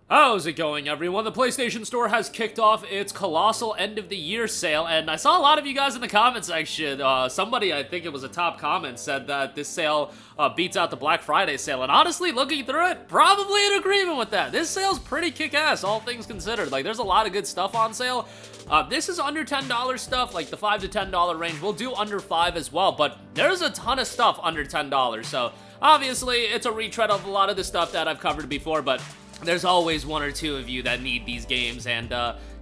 How's it going, everyone? The PlayStation Store has kicked off its colossal end-of-the-year sale, and I saw a lot of you guys in the comment section. Somebody, I think it was a top comment, said that this sale beats out the Black Friday sale, and honestly, looking through it, probably in agreement with that. This sale's pretty kick-ass, all things considered. Like, there's a lot of good stuff on sale. This is under $10 stuff, like the $5 to $10 range. We'll do under $5 as well, but there's a ton of stuff under $10, so obviously, it's a retread of a lot of the stuff that I've covered before, but there's always one or two of you that need these games, and,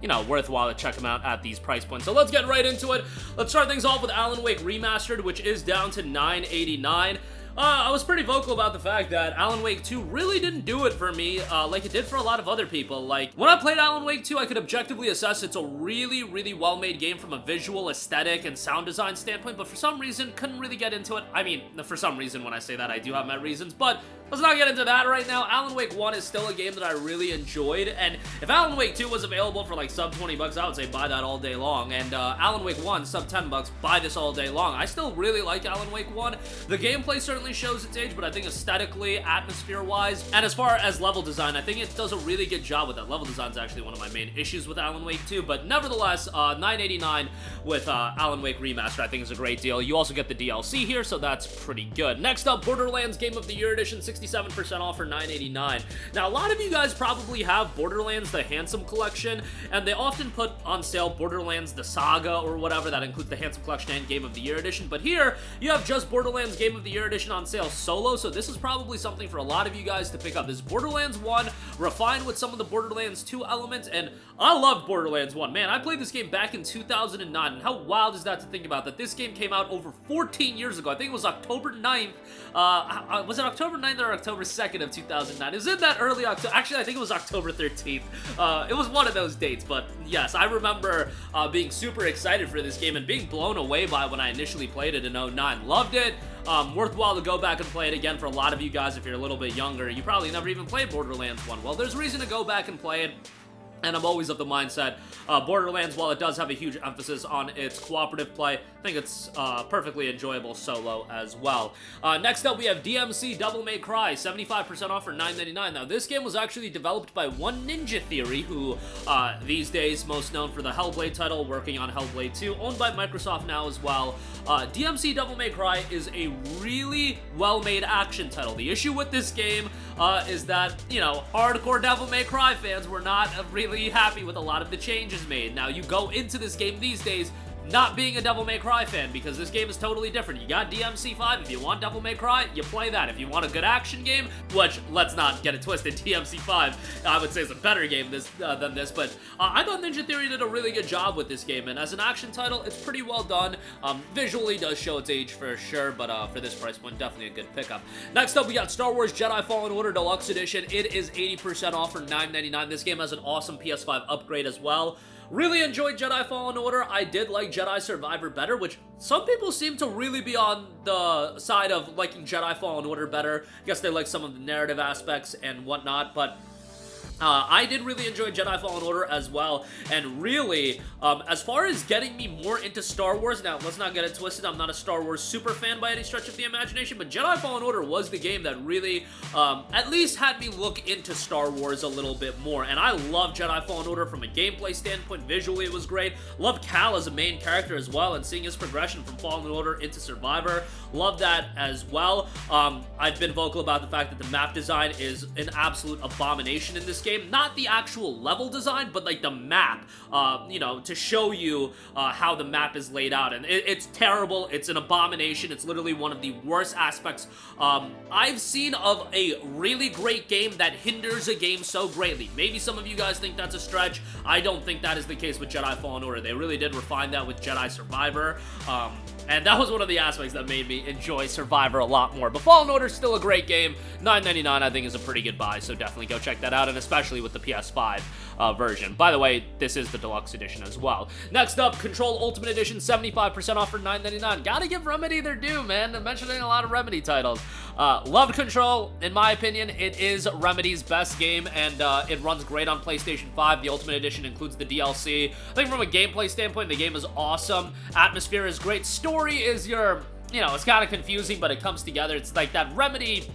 you know, worthwhile to check them out at these price points. So let's get right into it. Let's start things off with Alan Wake Remastered, which is down to $9.89. I was pretty vocal about the fact that Alan Wake 2 really didn't do it for me like it did for a lot of other people. Like, when I played Alan Wake 2, I could objectively assess it's a really, really well-made game from a visual, aesthetic, and sound design standpoint, but for some reason, couldn't really get into it. I mean, for some reason, when I say that, I do have my reasons, but let's not get into that right now. Alan Wake 1 is still a game that I really enjoyed, and if Alan Wake 2 was available for like sub 20 bucks, I would say buy that all day long, and Alan Wake 1, sub 10 bucks, buy this all day long. I still really like Alan Wake 1. The gameplay certainly shows its age, but I think aesthetically, atmosphere-wise, and as far as level design, I think it does a really good job with that. Level design is actually one of my main issues with Alan Wake 2, but nevertheless, $9.89 with Alan Wake Remastered I think is a great deal. You also get the DLC here, so that's pretty good. Next up, Borderlands Game of the Year Edition, 67% off for $9.89. Now, a lot of you guys probably have Borderlands the Handsome Collection, and they often put on sale Borderlands the Saga or whatever. That includes the Handsome Collection and Game of the Year Edition, but here, you have just Borderlands Game of the Year Edition on sale solo, so this is probably something for a lot of you guys to pick up. This is Borderlands 1, refined with some of the Borderlands 2 elements, and I loved Borderlands 1. Man, I played this game back in 2009, and how wild is that to think about, that this game came out over 14 years ago. I think it was October 9th. Was it October 9th or October 2nd of 2009? It was in that early October. Actually, I think it was October 13th. It was one of those dates, but yes, I remember being super excited for this game and being blown away by it when I initially played it in 09. Loved it. Worthwhile to go back and play it again for a lot of you guys. If you're a little bit younger, you probably never even played Borderlands 1. Well, there's reason to go back and play it. And I'm always of the mindset, Borderlands, while it does have a huge emphasis on its cooperative play, I think it's perfectly enjoyable solo as well. Next up, we have DMC Devil May Cry, 75% off for $9.99. Now, this game was actually developed by One Ninja Theory, who these days most known for the Hellblade title, working on Hellblade 2, owned by Microsoft now as well. DMC Devil May Cry is a really well-made action title. The issue with this game is that, you know, hardcore Devil May Cry fans were not really happy with a lot of the changes made. Now, you go into this game these days not being a Devil May Cry fan, because this game is totally different. You got DMC5. If you want Devil May Cry, you play that. If you want a good action game, which, let's not get it twisted, DMC5, I would say is a better game than this, but I thought Ninja Theory did a really good job with this game, and as an action title, it's pretty well done. Visually does show its age for sure, but for this price point, definitely a good pickup. Next up, we got Star Wars Jedi Fallen Order Deluxe Edition. It is 80% off for $9.99. This game has an awesome PS5 upgrade as well. Really enjoyed Jedi Fallen Order. I did like Jedi Survivor better, which some people seem to really be on the side of liking Jedi Fallen Order better. I guess they like some of the narrative aspects and whatnot, but I did really enjoy Jedi Fallen Order as well, and really, as far as getting me more into Star Wars, now, let's not get it twisted, I'm not a Star Wars super fan by any stretch of the imagination, but Jedi Fallen Order was the game that really, at least had me look into Star Wars a little bit more, and I love Jedi Fallen Order from a gameplay standpoint. Visually, it was great. Love Cal as a main character as well, and seeing his progression from Fallen Order into Survivor. Love that as well. I've been vocal about the fact that the map design is an absolute abomination in this game. Not the actual level design, but like the map, you know, to show you how the map is laid out. And it's terrible. It's an abomination. It's literally one of the worst aspects I've seen of a really great game that hinders a game so greatly. Maybe some of you guys think that's a stretch. I don't think that is the case with Jedi Fallen Order. They really did refine that with Jedi Survivor. And that was one of the aspects that made me enjoy Survivor a lot more. But Fallen Order is still a great game. $9.99 I think is a pretty good buy, so definitely go check that out, and especially with the PS5 version. By the way, this is the Deluxe Edition as well. Next up, Control Ultimate Edition, 75% off for $9.99. Gotta give Remedy their due, man. I'm mentioning a lot of Remedy titles. Loved Control. In my opinion, it is Remedy's best game, and it runs great on PlayStation 5. The Ultimate Edition includes the DLC. I think from a gameplay standpoint, the game is awesome. Atmosphere is great. Story is your, you know, it's kind of confusing, but it comes together. It's like that Remedy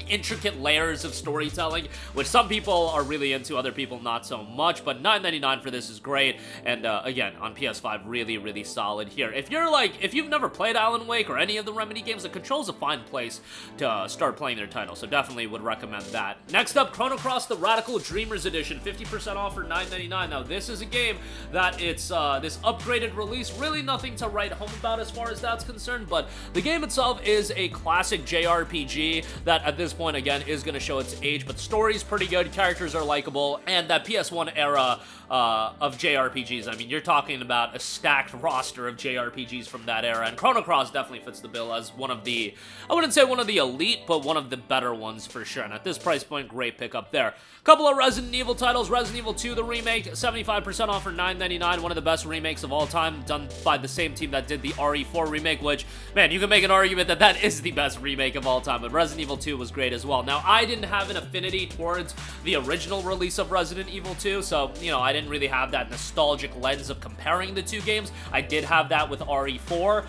intricate layers of storytelling, which some people are really into, other people not so much, but $9.99 for this is great, and again, on PS5, really, really solid here. If you've never played Alan Wake or any of the Remedy games, the Control's a fine place to start playing their title, so definitely would recommend that. Next up, Chrono Cross The Radical Dreamers Edition, 50% off for $9.99. Now, this is a game that it's this upgraded release, really nothing to write home about as far as that's concerned, but the game itself is a classic JRPG that at this point, again, is going to show its age, but the story's pretty good, characters are likable, and that PS1 era of JRPGs, I mean, you're talking about a stacked roster of JRPGs from that era, and Chrono Cross definitely fits the bill as one of the, I wouldn't say one of the elite, but one of the better ones for sure, and at this price point, great pickup there. Couple of Resident Evil titles, Resident Evil 2, the remake, 75% off for $9.99, one of the best remakes of all time, done by the same team that did the RE4 remake, which, man, you can make an argument that that is the best remake of all time, but Resident Evil 2 was great as well. Now, I didn't have an affinity towards the original release of Resident Evil 2, so, you know, I didn't really have that nostalgic lens of comparing the two games. I did have that with RE4,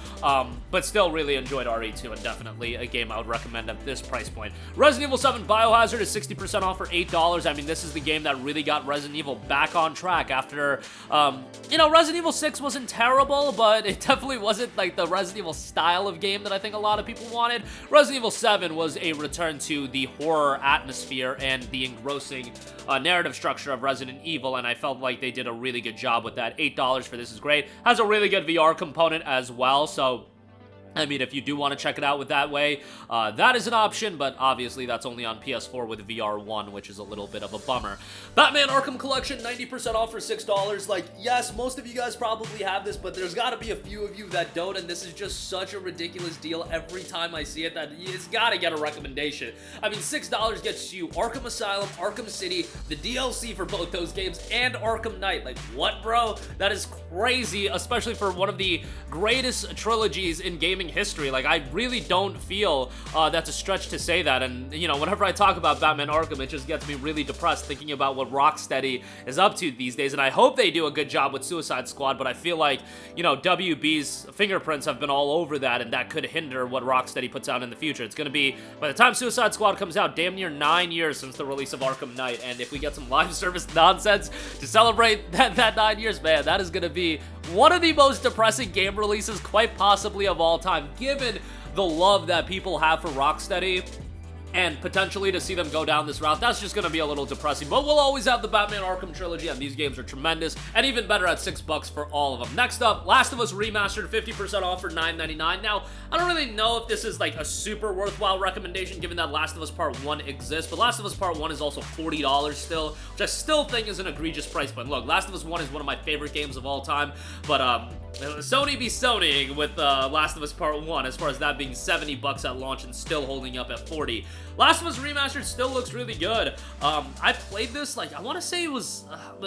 but still really enjoyed RE2, and definitely a game I would recommend at this price point. Resident Evil 7 Biohazard is 60% off for $8. I mean, this is the game that really got Resident Evil back on track after, you know, Resident Evil 6 wasn't terrible, but it definitely wasn't like the Resident Evil style of game that I think a lot of people wanted. Resident Evil 7 was a return to the horror atmosphere and the engrossing narrative structure of Resident Evil, and I felt like they did a really good job with that. $8 for this is great. Has a really good VR component as well, so I mean, if you do want to check it out with that way, that is an option, but obviously that's only on PS4 with VR1, which is a little bit of a bummer. Batman Arkham Collection, 90% off for $6. Like, yes, most of you guys probably have this, but there's got to be a few of you that don't, and this is just such a ridiculous deal every time I see it that it's got to get a recommendation. I mean, $6 gets you Arkham Asylum, Arkham City, the DLC for both those games, and Arkham Knight. Like, what, bro? That is crazy, especially for one of the greatest trilogies in gaming history. Like, I really don't feel that's a stretch to say that, and you know, whenever I talk about Batman Arkham, it just gets me really depressed thinking about what Rocksteady is up to these days, and I hope they do a good job with Suicide Squad, but I feel like, you know, WB's fingerprints have been all over that, and that could hinder what Rocksteady puts out in the future. It's gonna be, by the time Suicide Squad comes out, damn near 9 years since the release of Arkham Knight, and if we get some live service nonsense to celebrate that 9 years, man, that is gonna be one of the most depressing game releases quite possibly of all time, given the love that people have for Rocksteady, and potentially to see them go down this route, that's just going to be a little depressing. But we'll always have the Batman Arkham trilogy, and these games are tremendous, and even better at $6 for all of them. Next up, Last of Us Remastered, 50% off for $9.99. Now, I don't really know if this is like a super worthwhile recommendation, given that Last of Us Part 1 exists, but Last of Us Part 1 is also $40 still, which I still think is an egregious price point. Look, Last of Us 1 is one of my favorite games of all time, but Sony be Sonying with Last of Us Part 1, as far as that being $70 at launch and still holding up at $40. Last of Us Remastered still looks really good. I played this, like, I want to say it was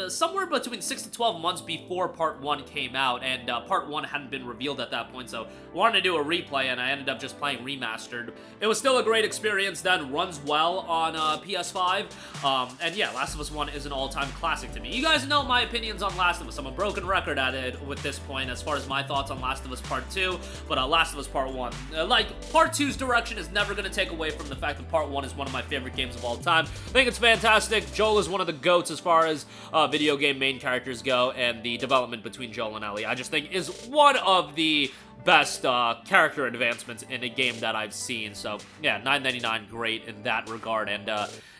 somewhere between 6 to 12 months before Part 1 came out, and Part 1 hadn't been revealed at that point, so I wanted to do a replay, and I ended up just playing Remastered. It was still a great experience then, runs well on PS5, and yeah, Last of Us 1 is an all-time classic to me. You guys know my opinions on Last of Us. I'm a broken record at it with this point, as far as my thoughts on Last of Us Part 2, but Last of Us Part 1. Like, Part 2's direction is never going to take away from the fact that Part 1 is one of my favorite games of all time. I think it's fantastic. Joel is one of the GOATs as far as video game main characters go, and the development between Joel and Ellie, I just think, is one of the best character advancements in a game that I've seen. So, yeah, $9.99, great in that regard, and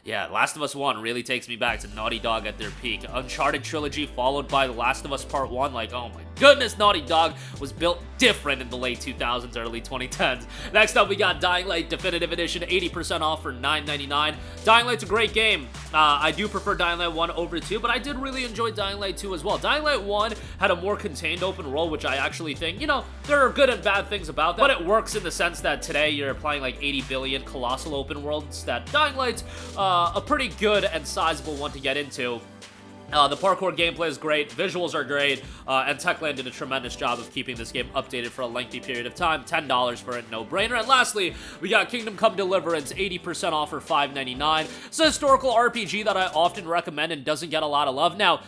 yeah, Last of Us 1 really takes me back to Naughty Dog at their peak. Uncharted trilogy followed by The Last of Us Part 1, like, oh my goodness, Naughty Dog was built different in the late 2000s, early 2010s. Next up, we got Dying Light Definitive Edition, 80% off for $9.99. Dying Light's a great game. I do prefer Dying Light 1 over 2, but I did really enjoy Dying Light 2 as well. Dying Light 1 had a more contained open world, which I actually think, you know, there are good and bad things about that, but it works in the sense that today you're playing like 80 billion colossal open worlds, that Dying Light's a pretty good and sizable one to get into. The parkour gameplay is great, visuals are great, and Techland did a tremendous job of keeping this game updated for a lengthy period of time. $10 for it, no brainer. And lastly, we got Kingdom Come Deliverance, 80% off for $5.99. It's a historical RPG that I often recommend and doesn't get a lot of love. Now,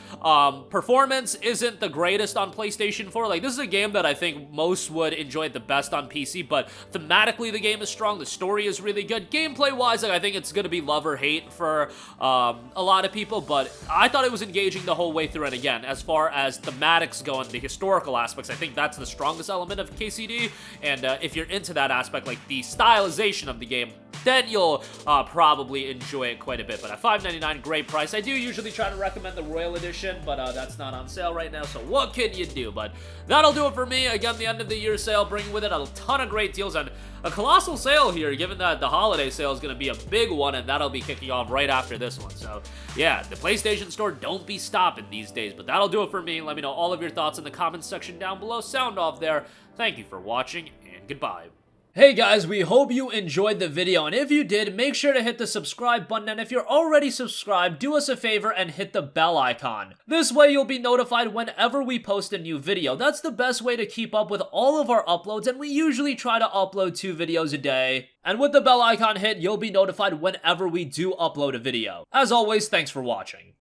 performance isn't the greatest on PlayStation 4. Like, this is a game that I think most would enjoy it the best on PC, but thematically the game is strong, the story is really good. Gameplay-wise, like, I think it's gonna be love or hate for a lot of people, but I thought it was engaging the whole way through. And again, as far as thematics go and the historical aspects, I think that's the strongest element of KCD, and if you're into that aspect, like the stylization of the game, then you'll probably enjoy it quite a bit. But at $5.99, great price. I do usually try to recommend the Royal Edition, but that's not on sale right now, so what can you do? But that'll do it for me. Again, the end of the year sale, bringing with it a ton of great deals and a colossal sale here, given that the holiday sale is going to be a big one, and that'll be kicking off right after this one. So yeah, the PlayStation Store don't be stopping these days. But that'll do it for me. Let me know all of your thoughts in the comments section down below. Sound off there. Thank you for watching, and goodbye. Hey guys, we hope you enjoyed the video, and if you did, make sure to hit the subscribe button, and if you're already subscribed, do us a favor and hit the bell icon. This way you'll be notified whenever we post a new video. That's the best way to keep up with all of our uploads, and we usually try to upload 2 videos a day. And with the bell icon hit, you'll be notified whenever we do upload a video. As always, thanks for watching.